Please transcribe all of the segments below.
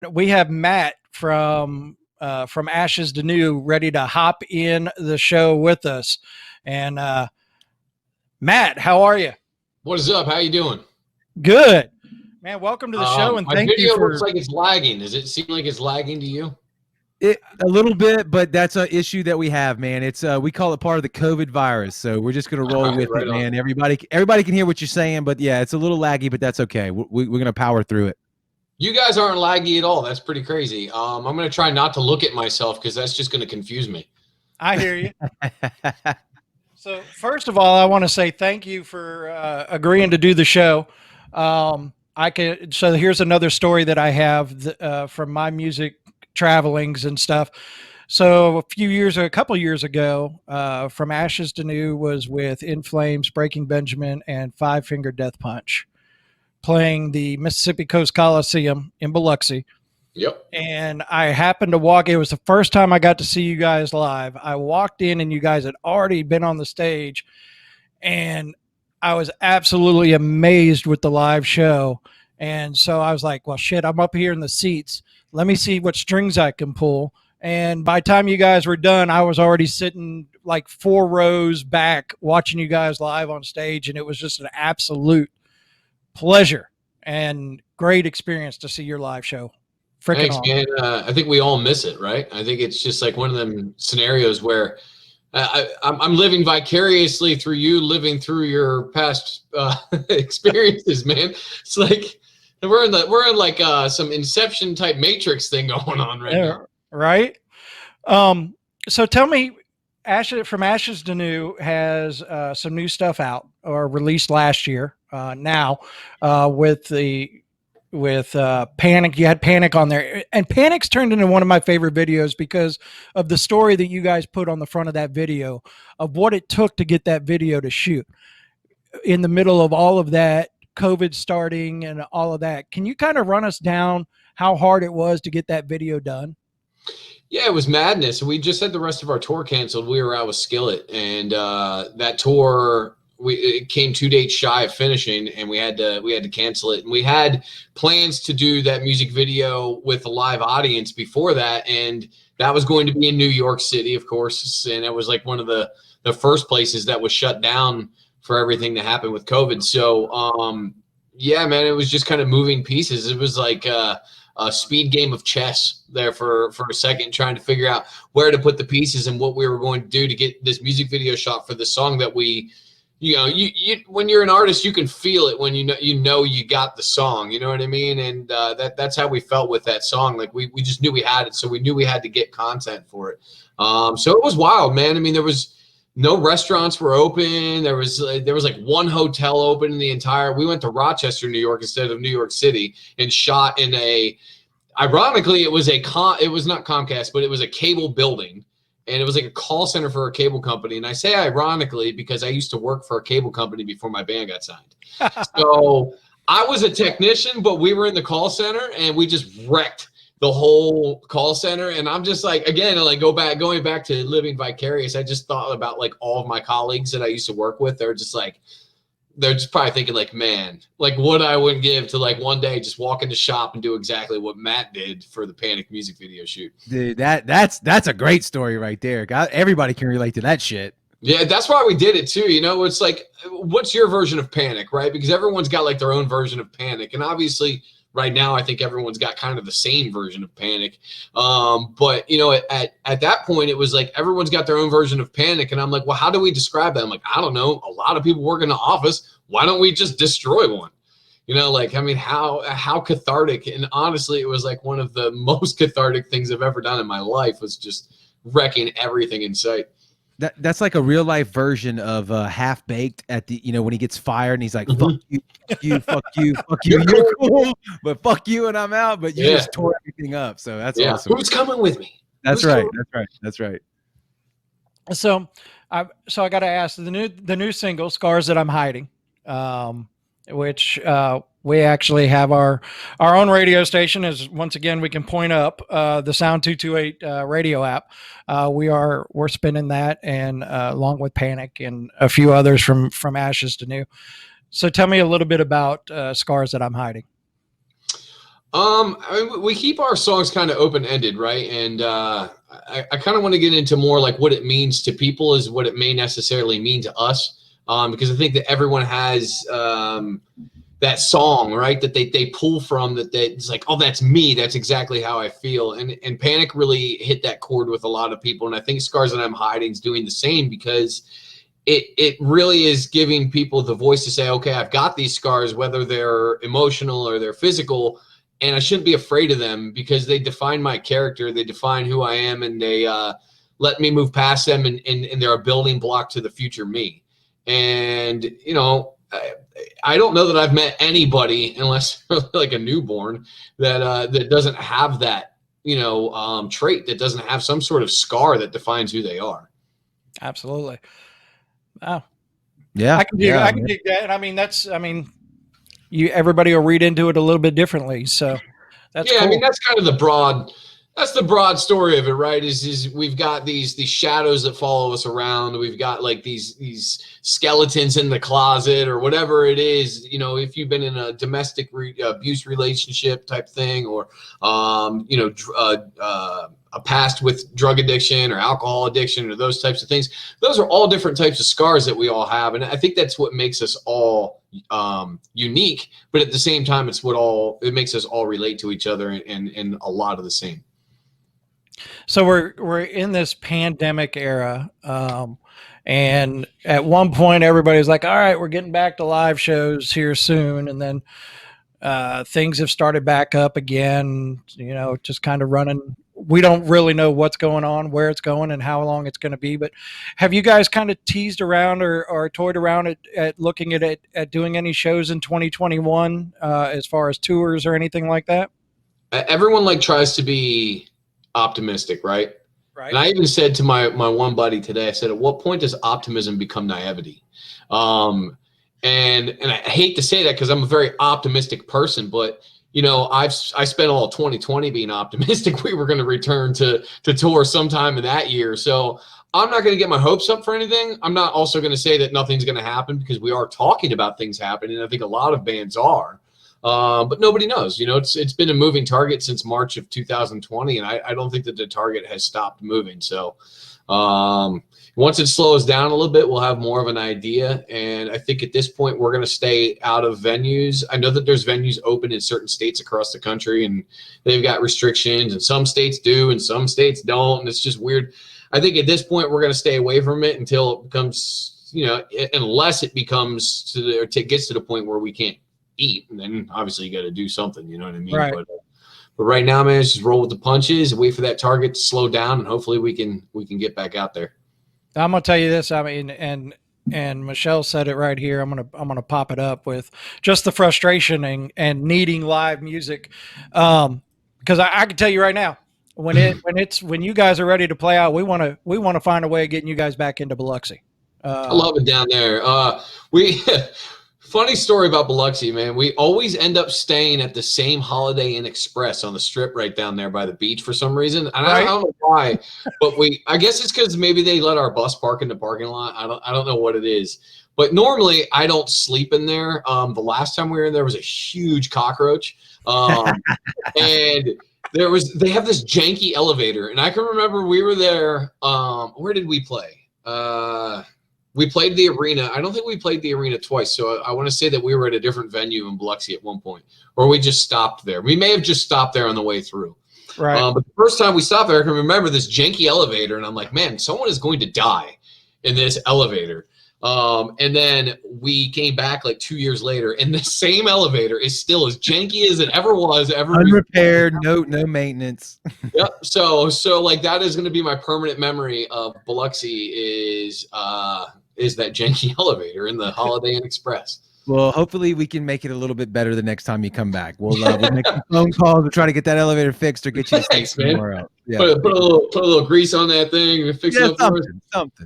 we have Matt from Ashes to New ready to hop in the show with us. And Matt, how are you? What is up? How you doing? Good, man. Welcome to the show, and My thank you video looks for. like it's lagging. Does it seem like it's lagging to you? A little bit, but that's an issue that we have, man. It's we call it part of the COVID virus, so we're just gonna roll with Right it, on. man. Everybody can hear what you're saying, but yeah, it's a little laggy, but that's okay. We're gonna power through it. You guys aren't laggy at all. That's pretty crazy. I'm gonna try not to look at myself because that's just gonna confuse me. I hear you. So first of all, I want to say thank you for agreeing to do the show. I could. So here's another story that I have from my music travelings and stuff. So a couple years ago, From Ashes to New was with In Flames, Breaking Benjamin, and Five Finger Death Punch, playing the Mississippi Coast Coliseum in Biloxi. Yep. And I happened to walk. It was the first time I got to see you guys live. I walked in, and you guys had already been on the stage, and I was absolutely amazed with the live show. And so I was like, well, shit, I'm up here in the seats. Let me see what strings I can pull. And by the time you guys were done, I was already sitting like 4 rows back watching you guys live on stage. And it was just an absolute pleasure and great experience to see your live show. Freaking Thanks, awesome. man. I think we all miss it, right? I think it's just like one of them scenarios where I'm living vicariously through you, living through your past experiences, man. It's like we're in like some Inception type Matrix thing going on right now. Right. So tell me, From Ashes to New has some new stuff out or released last year. Now, with Panic, you had Panic on there, and Panic's turned into one of my favorite videos because of the story that you guys put on the front of that video of what it took to get that video to shoot in the middle of all of that COVID starting and all of that. Can you kind of run us down how hard it was to get that video done? Yeah, it was madness. We just had the rest of our tour canceled. We were out with Skillet, and that tour it came 2 days shy of finishing, and we had to cancel it. And we had plans to do that music video with a live audience before that, and that was going to be in New York City, of course. And it was like one of the first places that was shut down for everything that happened with COVID. So yeah, man, it was just kind of moving pieces. It was like a speed game of chess there for a second, trying to figure out where to put the pieces and what we were going to do to get this music video shot for the song that we, you when you're an artist, you can feel it when you know you got the song, you know what I mean? And that's how we felt with that song. Like we just knew we had it, so we knew we had to get content for it. So it was wild, man. I mean, there was no restaurants were open. There was like one hotel open in the entire. We went to Rochester, New York, instead of New York City, and shot in a. Ironically, it was not Comcast, but it was a cable building, and it was like a call center for a cable company. And I say ironically because I used to work for a cable company before my band got signed. So I was a technician, but we were in the call center, and we just wrecked the whole call center. And I'm just like, again, like going back to living vicarious, I just thought about like all of my colleagues that I used to work with. They're just probably thinking like, man, like what I wouldn't give to like one day just walk in the shop and do exactly what Matt did for the Panic music video shoot. Dude, that's a great story right there. God, everybody can relate to that shit. Yeah, that's why we did it too. You know, it's like, what's your version of Panic, right? Because everyone's got like their own version of Panic. And obviously right now, I think everyone's got kind of the same version of Panic. But you know, at that point, it was like everyone's got their own version of Panic, and I'm like, well, how do we describe that? I'm like, I don't know. A lot of people work in the office. Why don't we just destroy one? You know, like, I mean, how cathartic. And honestly, it was like one of the most cathartic things I've ever done in my life was just wrecking everything in sight. That's like a real life version of Half Baked at the, when he gets fired and he's like, fuck you, fuck you, fuck you, fuck you. You're cool, but fuck you and I'm out. But you just tore everything up. So that's awesome. Who's coming with me? That's right. That's right. So I got to ask the new single "Scars That I'm Hiding," which we actually have our own radio station. As once again, we can point up the Sound 228 radio app. We're spinning that, and along with Panic and a few others from Ashes to New. So tell me a little bit about Scars That I'm Hiding. I mean, we keep our songs kind of open ended, right? And I kind of want to get into more like what it means to people is what it may necessarily mean to us. Because I think that everyone has that song, right? That they pull from that it's like, oh, that's me. That's exactly how I feel. And Panic really hit that chord with a lot of people. And I think Scars That I'm Hiding is doing the same because it really is giving people the voice to say, okay, I've got these scars, whether they're emotional or they're physical, and I shouldn't be afraid of them because they define my character, they define who I am, and they let me move past them, and they're a building block to the future me. And you know, I don't know that I've met anybody, unless like a newborn, that doesn't have that, you know, trait, that doesn't have some sort of scar that defines who they are. Absolutely. Oh, Yeah, I can dig that. And I mean, everybody will read into it a little bit differently. So that's cool. I mean, that's kind of that's the broad story of it, right? Is we've got these shadows that follow us around. We've got like these skeletons in the closet or whatever it is. You know, if you've been in a domestic abuse relationship type thing, or you know, a past with drug addiction or alcohol addiction or those types of things. Those are all different types of scars that we all have. And I think that's what makes us all unique, but at the same time, it makes us all relate to each other and a lot of the same. So we're in this pandemic era. And at one point everybody's like, all right, we're getting back to live shows here soon. And then things have started back up again, you know, just kind of running. We don't really know what's going on, where it's going, and how long it's going to be. But have you guys kind of teased around or toyed around at looking at doing any shows in 2021 as far as tours or anything like that? Everyone like tries to be optimistic, right? Right. And I even said to my one buddy today, I said, at what point does optimism become naivety? And I hate to say that because I'm a very optimistic person, but you know, I spent all 2020 being optimistic we were going to return to tour sometime in that year. So I'm not going to get my hopes up for anything. I'm not also going to say that nothing's going to happen, because we are talking about things happening. And I think a lot of bands are, but nobody knows. You know, it's been a moving target since March of 2020, and I don't think that the target has stopped moving. So once it slows down a little bit, we'll have more of an idea. And I think at this point, we're going to stay out of venues. I know that there's venues open in certain states across the country, and they've got restrictions, and some states do and some states don't. And it's just weird. I think at this point, we're going to stay away from it until it becomes, you know, unless it becomes gets to the point where we can't eat. And then obviously you got to do something, you know what I mean? Right. But right now, man, it's just roll with the punches and wait for that target to slow down, and hopefully we can get back out there. I'm gonna tell you this. I mean, and Michelle said it right here. I'm gonna pop it up with just the frustration and needing live music, because I can tell you right now, when you guys are ready to play out, we want to find a way of getting you guys back into Biloxi. I love it down there. Funny story about Biloxi, man. We always end up staying at the same Holiday Inn Express on the strip right down there by the beach for some reason. And I don't know why, but I guess it's because maybe they let our bus park in the parking lot. I don't know what it is. But normally I don't sleep in there. The last time we were in there was a huge cockroach. And they have this janky elevator. And I can remember we were there. Where did we play? We played the arena. I don't think we played the arena twice. So I want to say that we were at a different venue in Biloxi at one point, or we just stopped there. We may have just stopped there on the way through. Right. But the first time we stopped there, I can remember this janky elevator, and I'm like, man, someone is going to die in this elevator. And then we came back like 2 years later, and the same elevator is still as janky as it ever was. Unrepaired, no maintenance. Yep. So like that is going to be my permanent memory of Biloxi is that janky elevator in the Holiday Inn Express. Well, hopefully we can make it a little bit better the next time you come back. We'll make some phone calls to try to get that elevator fixed or get you to somewhere else. Yeah. Put a little grease on that thing and fix it up.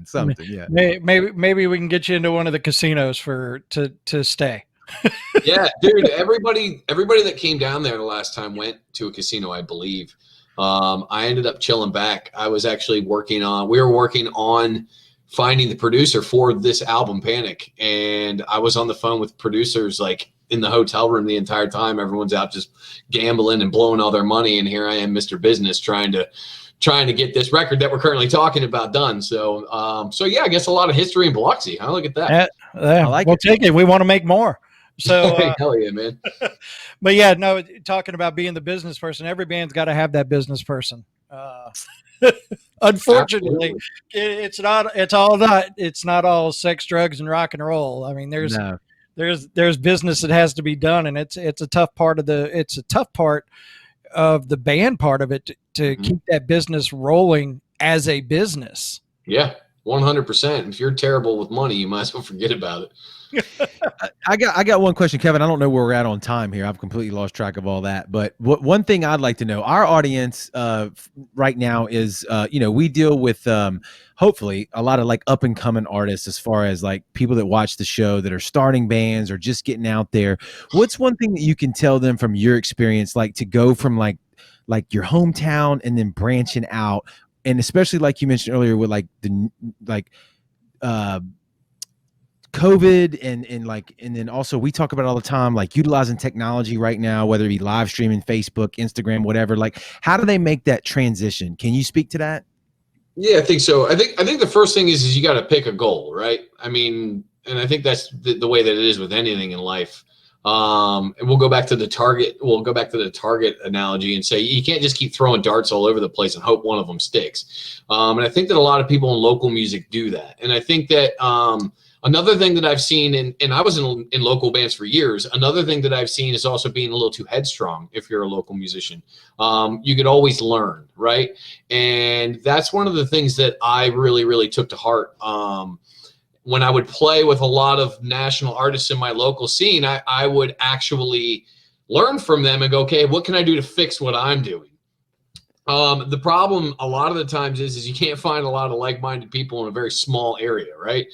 Something. Yeah. Maybe we can get you into one of the casinos to stay. Yeah, dude. Everybody that came down there the last time went to a casino, I believe. I ended up chilling back. I was actually we were working on finding the producer for this album, Panic, and I was on the phone with producers like in the hotel room the entire time. Everyone's out just gambling and blowing all their money, and here I am, Mr. Business, trying to get this record that we're currently talking about done. So yeah, I guess a lot of history in Biloxi. Huh? Look at that. I like we'll take it. We want to make more. So hell yeah, man. But yeah, no, talking about being the business person, every band's got to have that business person. Unfortunately, it's not all sex, drugs, and rock and roll. I mean, there's business that has to be done, and it's a tough part of the band part of it to keep that business rolling as a business. Yeah, 100%. If you're terrible with money, you might as well forget about it. I got one question, Kevin. I don't know where we're at on time here. I've completely lost track of all that. But one thing I'd like to know, our audience right now is, we deal with hopefully a lot of like up and coming artists, as far as like people that watch the show that are starting bands or just getting out there. What's one thing that you can tell them from your experience, like to go from like your hometown and then branching out, and especially like you mentioned earlier with like COVID and then also we talk about all the time, like utilizing technology right now, whether it be live streaming, Facebook, Instagram, whatever. Like, how do they make that transition? Can you speak to that? Yeah, I think so. I think the first thing is you got to pick a goal, right? I mean, and I think that's the way that it is with anything in life. And we'll go back to the target. We'll go back to the target analogy and say you can't just keep throwing darts all over the place and hope one of them sticks. And I think that a lot of people in local music do that. And I think that another thing that I've seen, and I was in local bands for years, another thing that I've seen is also being a little too headstrong if you're a local musician. You could always learn, right? And that's one of the things that I really, really took to heart. When I would play with a lot of national artists in my local scene, I would actually learn from them and go, okay, what can I do to fix what I'm doing? The problem a lot of the times is you can't find a lot of like-minded people in a very small area, right?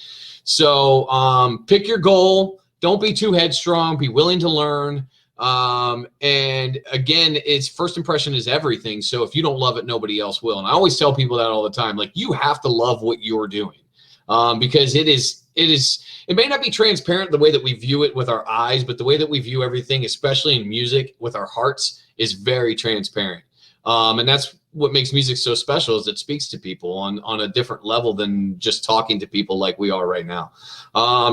So pick your goal. Don't be too headstrong. Be willing to learn. And again, it's first impression is everything. So if you don't love it, nobody else will. And I always tell people that all the time, like, you have to love what you're doing. Because it may not be transparent the way that we view it with our eyes, but the way that we view everything, especially in music with our hearts, is very transparent. And that's what makes music so special, is it speaks to people on a different level than just talking to people like we are right now.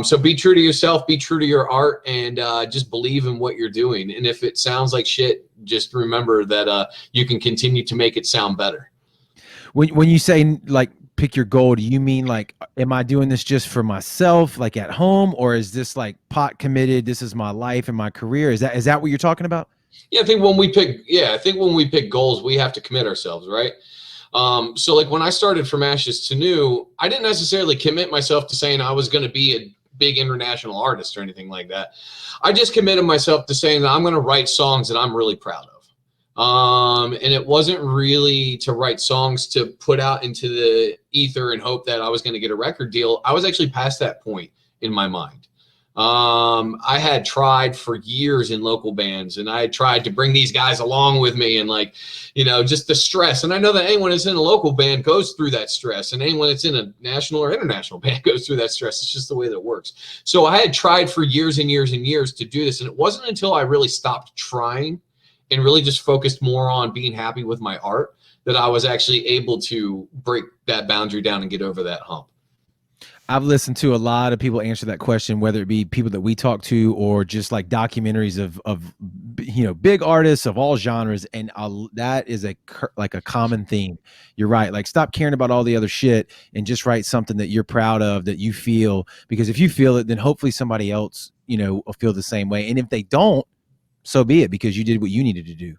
So be true to yourself, be true to your art, and just believe in what you're doing. And if it sounds like shit, just remember that you can continue to make it sound better. When you say like pick your goal, do you mean like, am I doing this just for myself, like at home, or is this like pot committed? This is my life and my career. Is that what you're talking about? Yeah, I think when we pick goals, we have to commit ourselves, right? So like when I started From Ashes to New, I didn't necessarily commit myself to saying I was going to be a big international artist or anything like that. I just committed myself to saying that I'm going to write songs that I'm really proud of. And it wasn't really to write songs to put out into the ether and hope that I was going to get a record deal. I was actually past that point in my mind. I had tried for years in local bands, and I had tried to bring these guys along with me, and just the stress. And I know that anyone that's in a local band goes through that stress, and anyone that's in a national or international band goes through that stress. It's just the way that it works. So I had tried for years and years and years to do this. And it wasn't until I really stopped trying and really just focused more on being happy with my art that I was actually able to break that boundary down and get over that hump. I've listened to a lot of people answer that question, whether it be people that we talk to or just like documentaries of big artists of all genres, and that is a common theme. You're right. Like, stop caring about all the other shit and just write something that you're proud of, that you feel, because if you feel it, then hopefully somebody else will feel the same way. And if they don't, so be it, because you did what you needed to do.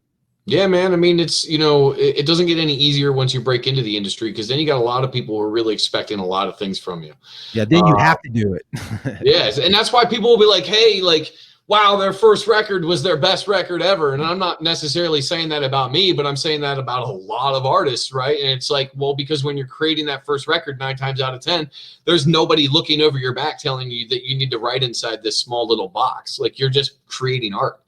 Yeah, man. I mean, it's, it doesn't get any easier once you break into the industry, because then you got a lot of people who are really expecting a lot of things from you. Yeah, then you have to do it. Yes. And that's why people will be like, hey, like, wow, their first record was their best record ever. And I'm not necessarily saying that about me, but I'm saying that about a lot of artists, right? And it's like, well, because when you're creating that first record 9 times out of 10, there's nobody looking over your back telling you that you need to write inside this small little box. Like, you're just creating art.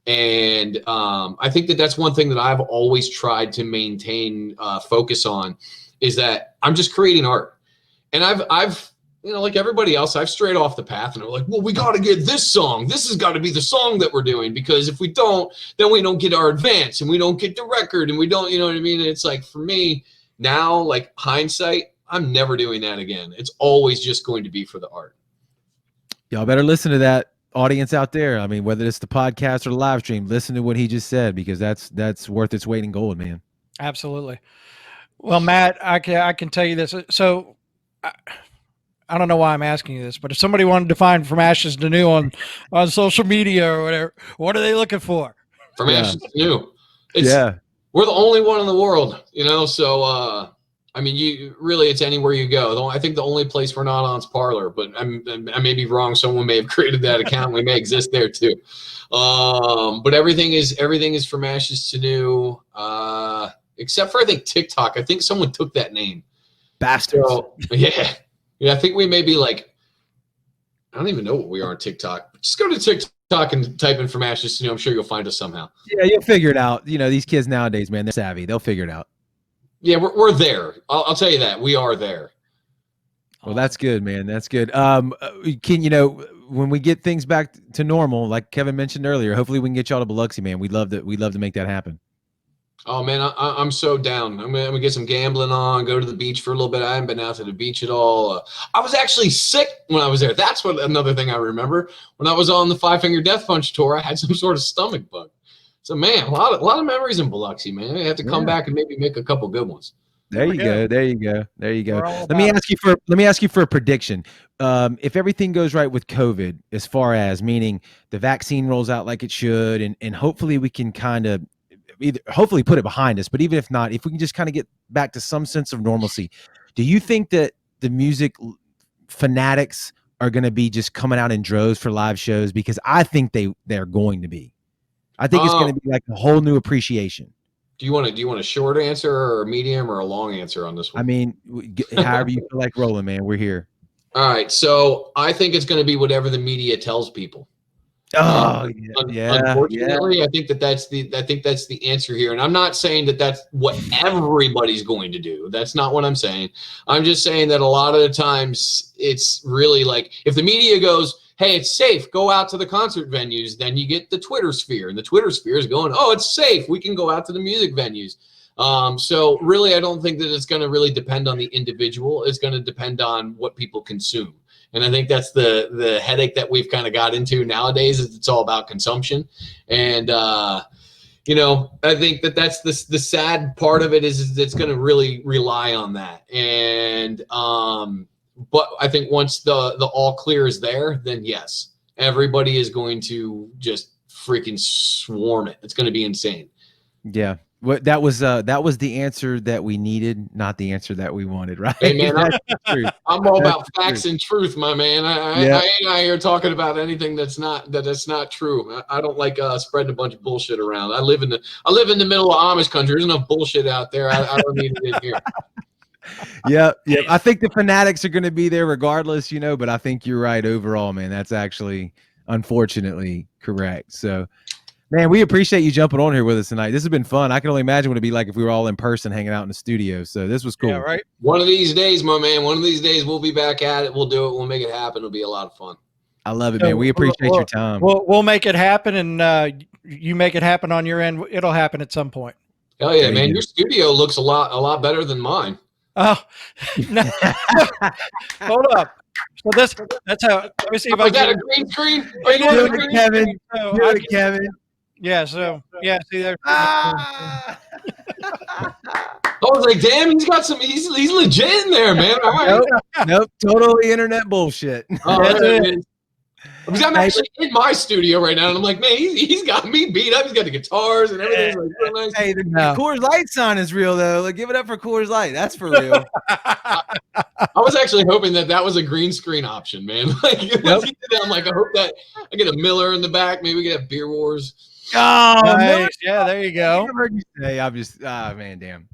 And I think that that's one thing that I've always tried to maintain focus on, is that I'm just creating art. And I've like everybody else, I've strayed off the path, and I'm like, well, we got to get this song. This has got to be the song that we're doing, because if we don't, then we don't get our advance, and we don't get the record, and we don't, you know what I mean? And it's like, for me now, like hindsight, I'm never doing that again. It's always just going to be for the art. Y'all better listen to that, audience out there. I mean, whether it's the podcast or the live stream, listen to what he just said, because that's worth its weight in gold, man. Absolutely. Well, Matt, I can tell you this. So I don't know why I'm asking you this, but if somebody wanted to find From Ashes to New on social media or whatever, what are they looking for? From Ashes to New. We're the only one in the world, so I mean, it's anywhere you go. I think the only place we're not on is Parler, but I may be wrong. Someone may have created that account. We may exist there too. But everything is From Ashes to New, except for, I think, TikTok. I think someone took that name. Bastards. So, yeah. I think we may be like, I don't even know what we are on TikTok. But just go to TikTok and type in From Ashes to New. I'm sure you'll find us somehow. Yeah, you'll figure it out. These kids nowadays, man, they're savvy. They'll figure it out. Yeah, we're there. I'll tell you that. We are there. Well, that's good, man. That's good. When we get things back to normal, like Kevin mentioned earlier, hopefully we can get y'all to Biloxi, man. We'd love to make that happen. Oh man, I'm so down. I'm gonna get some gambling on, go to the beach for a little bit. I haven't been out to the beach at all. I was actually sick when I was there. That's another thing I remember. When I was on the Five Finger Death Punch tour, I had some sort of stomach bug. So man, a lot of memories in Biloxi, man. I have to come back and maybe make a couple good ones. There you go. Let me ask you for a prediction. If everything goes right with COVID, as far as meaning the vaccine rolls out like it should, and hopefully we can kind of hopefully put it behind us, but even if not, if we can just kind of get back to some sense of normalcy, do you think that the music fanatics are going to be just coming out in droves for live shows? Because I think they're going to be. I think it's going to be like a whole new appreciation. Do you want a short answer or a medium or a long answer on this one? I mean, however you feel like rolling, man. We're here. All right. So I think it's going to be whatever the media tells people. Unfortunately, I think that's the answer here. And I'm not saying that that's what everybody's going to do. That's not what I'm saying. I'm just saying that a lot of the times it's really like, if the media goes, hey, it's safe, go out to the concert venues, then you get the Twitter sphere, and the Twitter sphere is going, oh, it's safe, we can go out to the music venues. So really, I don't think that it's going to really depend on the individual. It's going to depend on what people consume. And I think that's the headache that we've kind of got into nowadays, is it's all about consumption. And, I think that's the sad part of it is it's going to really rely on that. And, but I think once the all clear is there, then yes, everybody is going to just freaking swarm it. It's going to be insane. Yeah. Well, that was the answer that we needed, not the answer that we wanted, right? Hey man, I'm all about facts and truth, my man. I ain't out here talking about anything that's not true. I don't like spreading a bunch of bullshit around. I live in the middle of Amish country. There's enough bullshit out there. I don't need it in here. Yeah. I think the fanatics are going to be there regardless, but I think you're right overall, man. That's actually unfortunately correct. So, man, we appreciate you jumping on here with us tonight. This has been fun. I can only imagine what it'd be like if we were all in person hanging out in the studio. So this was cool. Yeah, right. One of these days, my man, we'll be back at it. We'll do it. We'll make it happen. It'll be a lot of fun. I love it, man. We appreciate your time. We'll make it happen, and you make it happen on your end. It'll happen at some point. Hell yeah, man. Your studio looks a lot better than mine. Oh, no. Hold up. So that's how. Let me see if I got a green screen. Are you doing it, Kevin? Kevin. Yeah. So yeah. See there. I was like, damn, he's got some. He's legit in there, man. All right. Nope. Totally internet bullshit. Because I'm actually in my studio right now, and I'm like, man, he's got me beat up. He's got the guitars and everything. Like, real nice. Hey, the Coors Light sign is real, though. Like, give it up for Coors Light. That's for real. I was actually hoping that was a green screen option, man. Like, once he did that, I'm like, I hope that I get a Miller in the back. Maybe we could have Beer Wars. Oh, nice. Yeah, there you go. I heard you say, I'm just, man, damn.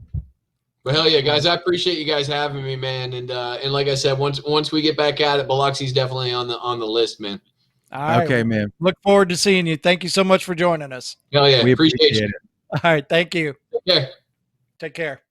But hell yeah, guys, I appreciate you guys having me, man. And like I said, once we get back at it, Biloxi's definitely on the list, man. All right. Okay, man. Look forward to seeing you. Thank you so much for joining us. Hell yeah, We appreciate you. it. All right. Thank you. Yeah. Take care.